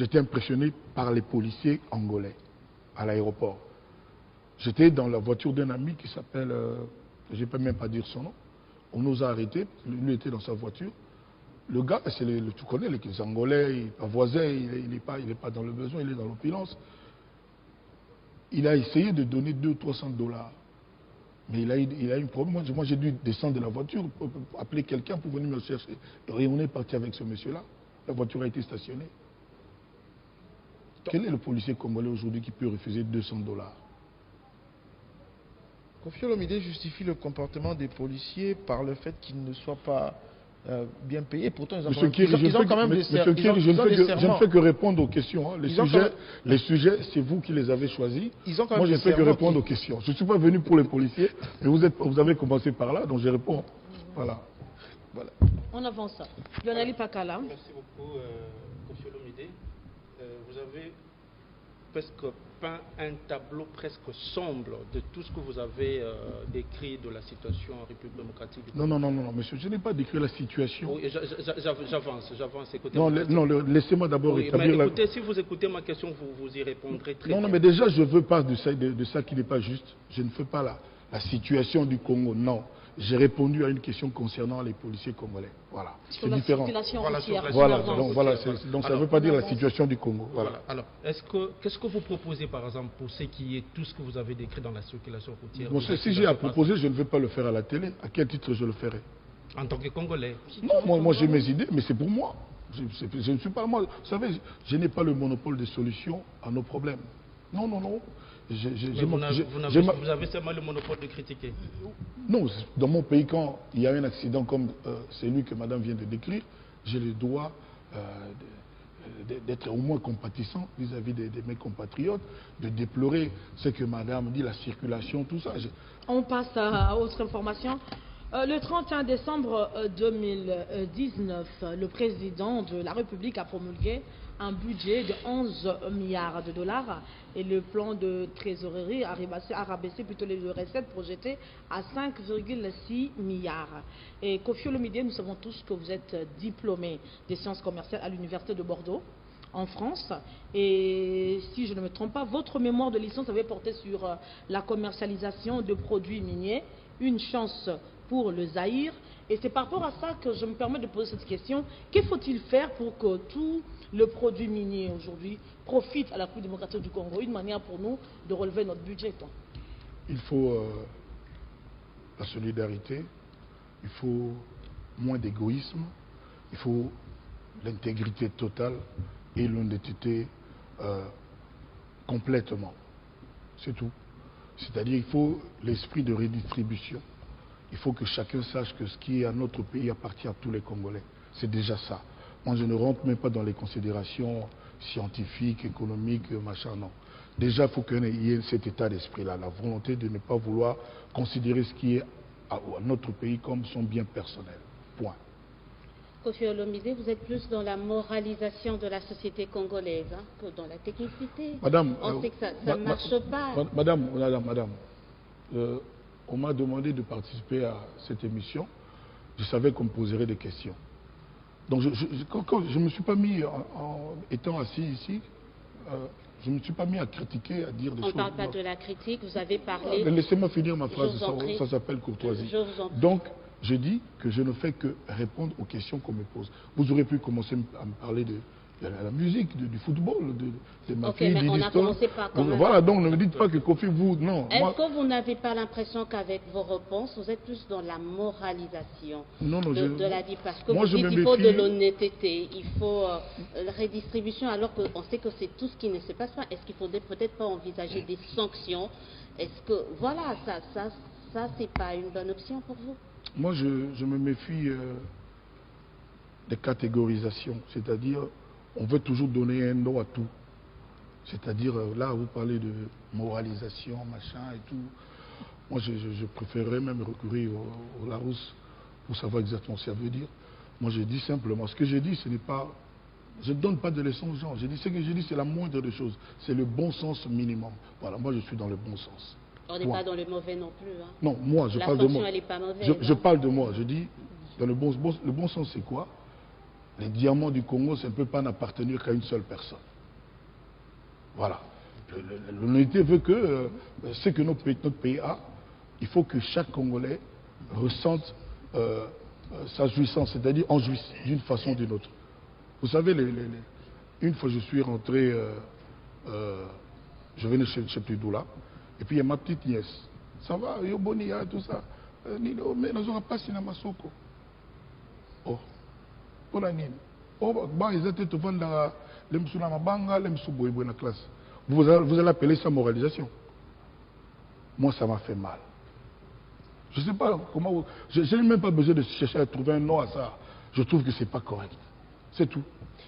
J'étais impressionné par les policiers angolais à l'aéroport. J'étais dans la voiture d'un ami qui s'appelle, je ne peux même pas dire son nom. On nous a arrêtés, lui était dans sa voiture. Le gars, tu connais les Angolais, il n'est pas voisin, il n'est pas dans le besoin, il est dans l'opulence. Il a essayé de donner 200 ou 300 dollars. Mais il a eu un problème. Moi, j'ai dû descendre de la voiture, appeler quelqu'un pour venir me chercher. Et on est parti avec ce monsieur-là. La voiture a été stationnée. Quel est le policier congolais aujourd'hui qui peut refuser 200 dollars? Koffi Olomide justifie le comportement des policiers par le fait qu'ils ne soient pas bien payés. Pourtant, ils ont quand même des serments. Je ne fais que répondre aux questions. Hein. Les sujets, c'est vous qui les avez choisis. Moi, je ne fais que répondre aux questions. Je ne suis pas venu pour les policiers, mais vous avez commencé par là, donc je réponds. Voilà. On avance. Lionel Pakala. Merci beaucoup, Koffi Olomide. Vous avez presque peint un tableau presque sombre de tout ce que vous avez décrit de la situation en République démocratique du Congo. Non, monsieur, je n'ai pas décrit la situation. Oui, j'avance. Laissez-moi d'abord établir écoutez, si vous écoutez ma question, vous y répondrez très bien. Non, mais déjà, je ne veux pas de ça qui n'est pas juste. Je ne fais pas la situation du Congo, non. J'ai répondu à une question concernant les policiers congolais. Voilà. C'est différent. Donc ça ne veut pas dire la situation du Congo. Voilà. Alors, qu'est-ce que vous proposez par exemple pour ce qui est tout ce que vous avez décrit dans la circulation routière? Bon, si j'ai à proposer, je ne veux pas le faire à la télé. À quel titre je le ferai? En tant que Congolais? Non, moi j'ai mes idées, mais c'est pour moi. Je ne suis pas moi. Vous savez, je n'ai pas le monopole des solutions à nos problèmes. Non. Vous avez seulement le monopole de critiquer. Non, dans mon pays, quand il y a un accident comme celui que madame vient de décrire, j'ai le droit d'être au moins compatissant vis-à-vis de mes compatriotes, de déplorer ce que madame dit, la circulation, tout ça. On passe à autre information. Le 31 décembre 2019, le président de la République a promulgué un budget de 11 milliards de dollars et le plan de trésorerie a rabaissé plutôt les recettes projetées à 5,6 milliards. Et Koffi Olomide, nous savons tous que vous êtes diplômé des sciences commerciales à l'université de Bordeaux, en France. Et si je ne me trompe pas, votre mémoire de licence avait porté sur la commercialisation de produits miniers. Une chance pour le Zaïre. Et c'est par rapport à ça que je me permets de poser cette question. Que faut-il faire pour que tout le produit minier aujourd'hui profite à la République démocratique du Congo? Une manière pour nous de relever notre budget. Il faut la solidarité, il faut moins d'égoïsme, il faut l'intégrité totale et l'honnêteté complètement. C'est tout. C'est-à-dire il faut l'esprit de redistribution. Il faut que chacun sache que ce qui est à notre pays appartient à tous les Congolais. C'est déjà ça. Moi, je ne rentre même pas dans les considérations scientifiques, économiques, machin, non. Déjà, il faut qu'il y ait cet état d'esprit-là, la volonté de ne pas vouloir considérer ce qui est à notre pays comme son bien personnel. Point. Koffi Olomide, vous êtes plus dans la moralisation de la société congolaise que dans la technicité. Madame, on sait que ça ne marche pas. Madame, on m'a demandé de participer à cette émission. Je savais qu'on me poserait des questions. Donc quand je ne me suis pas mis, étant assis ici, je ne me suis pas mis à critiquer, à dire des choses. On ne parle pas de la critique, vous avez parlé... Laissez-moi finir ma phrase, ça s'appelle courtoisie. Donc, je dis que je ne fais que répondre aux questions qu'on me pose. Vous aurez pu commencer à me parler de la musique, du football, de ma fille, mais on a commencé par quand même. Voilà, donc ne me dites pas que Koffi, vous, non. Est-ce que vous n'avez pas l'impression qu'avec vos réponses, vous êtes plus dans la moralisation de la vie? Parce que vous dites qu'il faut de l'honnêteté, il faut la redistribution, alors qu'on sait que c'est tout ce qui ne se passe pas. Est-ce qu'il ne faudrait peut-être pas envisager des sanctions? Est-ce que, voilà, ça c'est pas une bonne option pour vous? Moi, je me méfie des catégorisations, c'est-à-dire on veut toujours donner un nom à tout. C'est-à-dire, là, vous parlez de moralisation, machin et tout. Moi, je préférerais même recourir au Larousse pour savoir exactement ce que ça veut dire. Moi, je dis simplement, ce que je dis, ce n'est pas... Je ne donne pas de leçons aux gens. Ce que je dis, c'est la moindre des choses. C'est le bon sens minimum. Voilà, moi, je suis dans le bon sens. On n'est pas dans le mauvais non plus. Hein. Non, moi, je parle de moi. Elle est pas mauvaise, je parle de moi. Je dis, dans le bon sens, c'est quoi? Les diamants du Congo, ça ne peut pas n'appartenir qu'à une seule personne. Voilà. L'honnêteté veut que ce que notre pays a, il faut que chaque Congolais ressente sa jouissance, c'est-à-dire en jouisse d'une façon ou d'une autre. Vous savez, une fois je suis rentré, je venais chez Pidoula, et puis il y a ma petite nièce. Ça va, Yobonia, tout ça. Mais nous n'aurons pas cinéma Soko. Oh, pour la nine. Oh, ils étaient devant la mabanga, la classe. Vous allez appeler ça moralisation. Moi, ça m'a fait mal. Je ne sais pas comment... Je n'ai même pas besoin de chercher à trouver un nom à ça. Je trouve que ce n'est pas correct. C'est tout.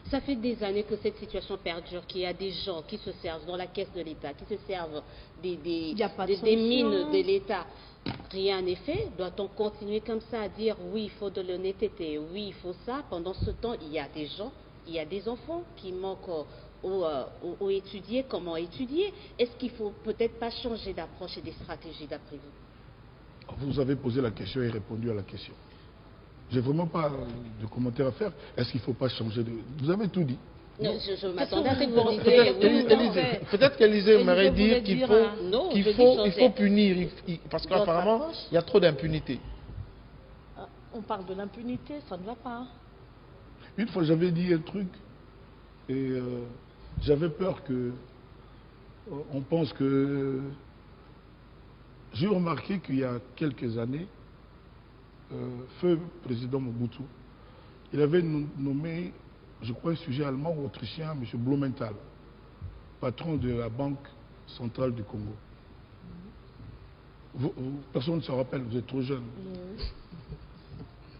Ça fait des années que cette situation perdure, qu'il y a des gens qui se servent dans la caisse de l'État, qui se servent des mines de l'État. Rien n'est fait. Doit-on continuer comme ça à dire oui, il faut de l'honnêteté, oui, il faut ça. Pendant ce temps, il y a des gens, il y a des enfants qui manquent au étudier, comment étudier. Est-ce qu'il ne faut peut-être pas changer d'approche et des stratégies d'après vous? Vous avez posé la question et répondu à la question. Je n'ai vraiment pas de commentaire à faire. Est-ce qu'il ne faut pas changer de... Vous avez tout dit. Non, je m'attendais à cette Peut-être qu'Élysée aimerait dire qu'il faut punir, parce qu'apparemment, il y a trop d'impunité. On parle de l'impunité, ça ne va pas. Une fois, j'avais dit un truc, et j'avais peur que... On pense que... J'ai remarqué qu'il y a quelques années, feu président Mobutu, il avait nommé, je crois, un sujet allemand ou autrichien, M. Blumenthal, patron de la Banque centrale du Congo. Personne ne se rappelle, vous êtes trop jeune.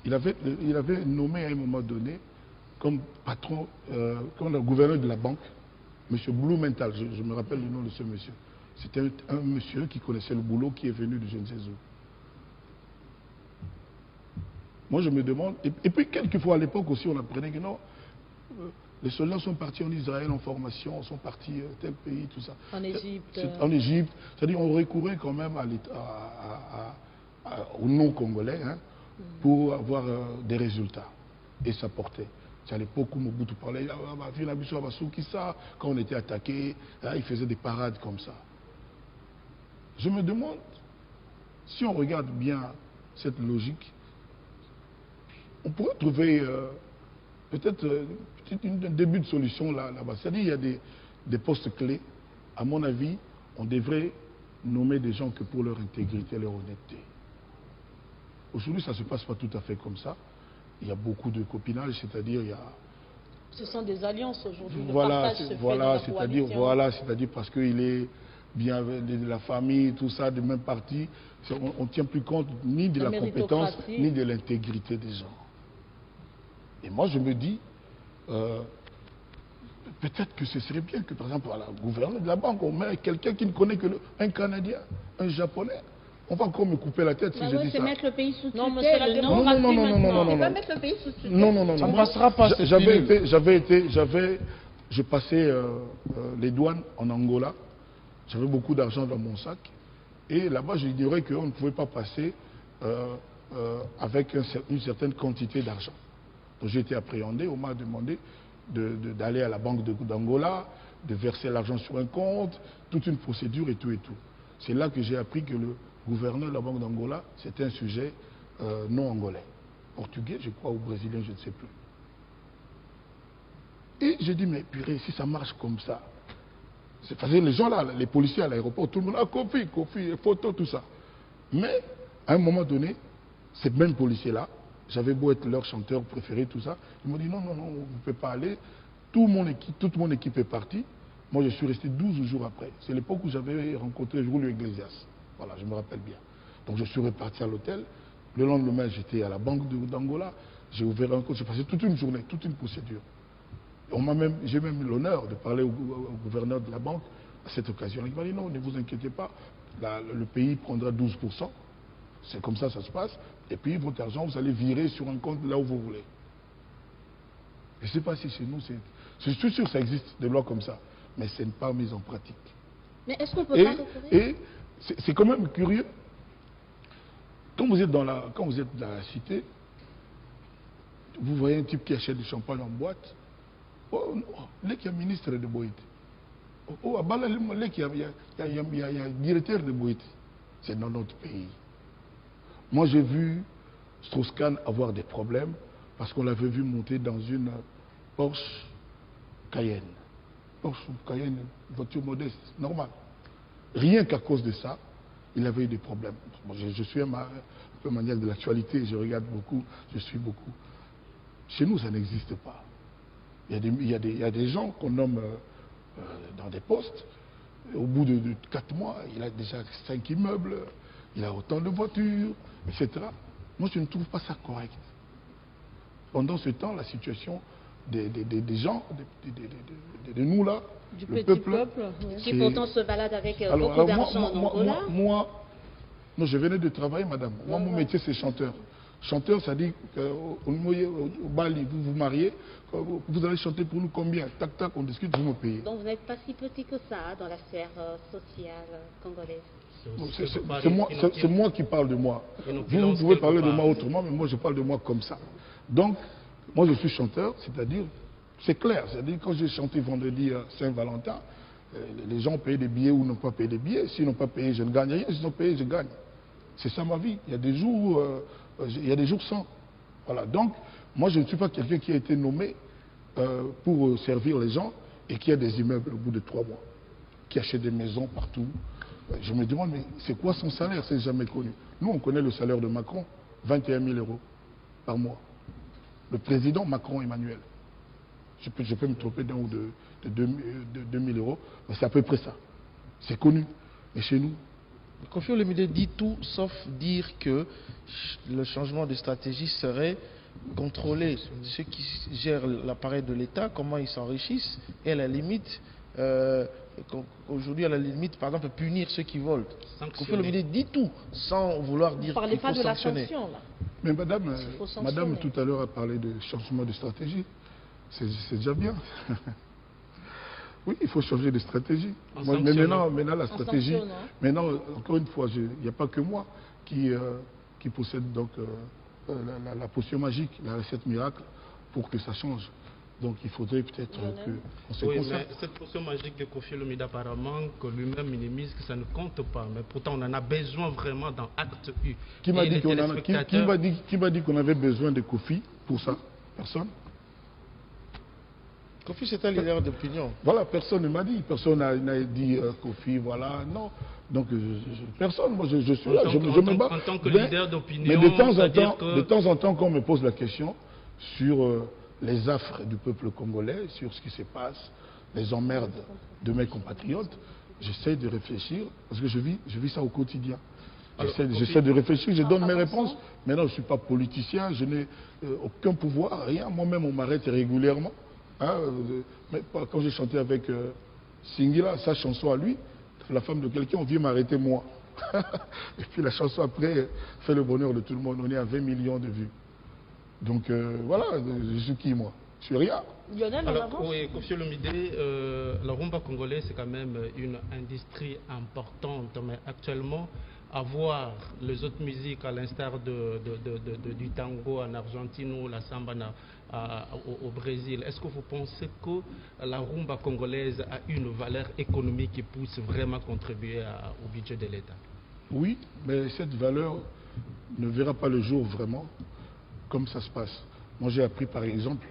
Il avait nommé à un moment donné comme patron, comme le gouverneur de la banque, M. Blumenthal, je me rappelle le nom de ce monsieur. C'était un monsieur qui connaissait le boulot, qui est venu de je ne sais où. Moi, je me demande... Et puis, quelquefois, à l'époque aussi, on apprenait que non, les soldats sont partis en Israël en formation, sont partis tel pays, tout ça. En Égypte. En Égypte. C'est-à-dire, on recourait quand même au non-congolais pour avoir des résultats. Et ça portait. C'est à l'époque où Mobutu parlait, quand on était attaqué, il faisait des parades comme ça. Je me demande, si on regarde bien cette logique, on pourrait trouver peut-être un début de solution là-bas. C'est-à-dire qu'il y a des postes clés. À mon avis, on devrait nommer des gens que pour leur intégrité, leur honnêteté. Aujourd'hui, ça ne se passe pas tout à fait comme ça. Il y a beaucoup de copinage, c'est-à-dire il y a... Ce sont des alliances aujourd'hui. Voilà, c'est-à-dire parce qu'il est bien de la famille, tout ça, du même parti. On ne tient plus compte ni de la compétence, ni de l'intégrité des gens. Et moi, je me dis, peut-être que ce serait bien que, par exemple, à la gouverneur de la banque, on met quelqu'un qui ne connaît que un Canadien, un Japonais. On va encore me couper la tête si je dis ça. Mettre le pays sous tutelle. Non. Mettre le pays sous tutelle. Non. Ça ne passera pas. Je passais les douanes en Angola. J'avais beaucoup d'argent dans mon sac. Et là-bas, je dirais qu'on ne pouvait pas passer avec une certaine quantité d'argent. Donc j'ai été appréhendé. On m'a demandé d'aller à la banque d'Angola, de verser l'argent sur un compte, toute une procédure et tout et tout. C'est là que j'ai appris que le gouverneur de la banque d'Angola, c'était un sujet non angolais. Portugais, je crois, ou brésilien, je ne sais plus. Et j'ai dit, mais purée, si ça marche comme ça, c'est parce que les gens là, les policiers à l'aéroport, tout le monde a Kofi, photo, tout ça. Mais, à un moment donné, ces mêmes policiers-là, j'avais beau être leur chanteur préféré, tout ça, ils m'ont dit, non, vous ne pouvez pas aller. Toute mon équipe est partie. Moi, je suis resté 12 jours après. C'est l'époque où j'avais rencontré Julio Iglesias. Voilà, je me rappelle bien. Donc, je suis reparti à l'hôtel. Le lendemain, j'étais à la banque d'Angola. J'ai ouvert un compte. J'ai passé toute une journée, toute une procédure. J'ai même eu l'honneur de parler au gouverneur de la banque à cette occasion. Il m'a dit, non, ne vous inquiétez pas. Le pays prendra 12%. C'est comme ça, ça se passe. Et puis, votre argent, vous allez virer sur un compte là où vous voulez. Je ne sais pas si chez nous, je suis sûr que ça existe, des lois comme ça. Mais ce n'est pas mis en pratique. Mais est-ce qu'on peut pas recourir? Et c'est quand même curieux. Quand vous êtes dans la cité, vous voyez un type qui achète du champagne en boîte. Oh, là, qui est ministre de Boïté. À Bala-le-Molek, il y a un directeur de Boïti. C'est dans notre pays. Moi, j'ai vu Strauss-Kahn avoir des problèmes parce qu'on l'avait vu monter dans une Porsche Cayenne. Porsche Cayenne, une voiture modeste, normale. Rien qu'à cause de ça, il avait eu des problèmes. Bon, je suis un peu maniaque de l'actualité, je regarde beaucoup, je suis beaucoup. Chez nous, ça n'existe pas. Il y a des gens qu'on nomme dans des postes. Au bout de 4 mois, il a déjà 5 immeubles, il a autant de voitures, etc. Moi, je ne trouve pas ça correct. Pendant ce temps, la situation des gens, de nous là, du le petit peuple oui. Qui pourtant se balade avec beaucoup d'argent en Angola. Non, je venais de travailler, madame. Moi, mon métier, c'est chanteur. Chanteur, ça dit qu'au Bali, vous vous mariez, vous allez chanter pour nous combien? Tac, tac, on discute, vous me payez. Donc vous n'êtes pas si petit que ça dans la sphère sociale congolaise. C'est moi qui parle de moi. Vous pouvez parler de moi autrement, mais moi, je parle de moi comme ça. Donc, moi, je suis chanteur, c'est-à-dire, c'est clair. C'est-à-dire, quand j'ai chanté vendredi à Saint-Valentin, les gens payent des billets ou n'ont pas payé des billets. S'ils n'ont pas payé, je ne gagne rien. S'ils ont payé, je gagne. C'est ça ma vie. Il y a des jours sans. Voilà. Donc, moi, je ne suis pas quelqu'un qui a été nommé pour servir les gens et qui a des immeubles au bout de 3 mois, qui achète des maisons partout. Je me demande, mais c'est quoi son salaire? C'est jamais connu. Nous, on connaît le salaire de Macron, 21 000 € par mois. Le président Macron Emmanuel. Je peux me tromper d'un ou de 2 000 €, mais c'est à peu près ça. C'est connu. Et chez nous, Koffi Olomide dit tout sauf dire que le changement de stratégie serait contrôler ceux qui gèrent l'appareil de l'État, comment ils s'enrichissent, et à la limite, aujourd'hui, à la limite, par exemple, punir ceux qui volent. Koffi Olomide dit tout sans vouloir dire qu'il faut sanctionner. Sanction, là. mais madame tout à l'heure a parlé de changement de stratégie. C'est déjà bien. Oui, il faut changer de stratégie. Mais maintenant, la stratégie... Maintenant, encore une fois, il n'y a pas que moi qui possède donc, la potion magique, la recette miracle, pour que ça change. Donc il faudrait peut-être qu'on se concentre. Mais cette potion magique de Koffi Olomide, apparemment, que lui-même minimise, que ça ne compte pas. Mais pourtant, on en a besoin vraiment dans Acte U. Qui m'a dit qu'on avait besoin de Koffi pour ça? Personne. Koffi, c'est un leader d'opinion. Voilà, personne ne m'a dit. Personne n'a dit Koffi, voilà, non. Donc, personne, moi je suis là, je me bats. En tant que leader d'opinion, mais de temps en temps, quand on me pose la question sur les affres du peuple congolais, sur ce qui se passe, les emmerdes de mes compatriotes, j'essaie de réfléchir, parce que je vis ça au quotidien. J'essaie de réfléchir, je donne mes réponses. Maintenant, je ne suis pas politicien, je n'ai aucun pouvoir, rien. Moi-même, on m'arrête régulièrement. Hein, mais quand j'ai chanté avec Singila, sa chanson à lui, la femme de quelqu'un, on vient m'arrêter moi. Et puis la chanson après fait le bonheur de tout le monde. On est à 20 millions de vues. Donc voilà, je suis qui moi? Je suis rien. Alors, oui, Koffi Olomide, la rumba congolaise, c'est quand même une industrie importante, mais actuellement, avoir les autres musiques, à l'instar du tango en Argentine ou la samba au Brésil, est-ce que vous pensez que la rumba congolaise a une valeur économique qui puisse vraiment contribuer au budget de l'État? Oui, mais cette valeur ne verra pas le jour vraiment comme ça se passe. Moi, j'ai appris par exemple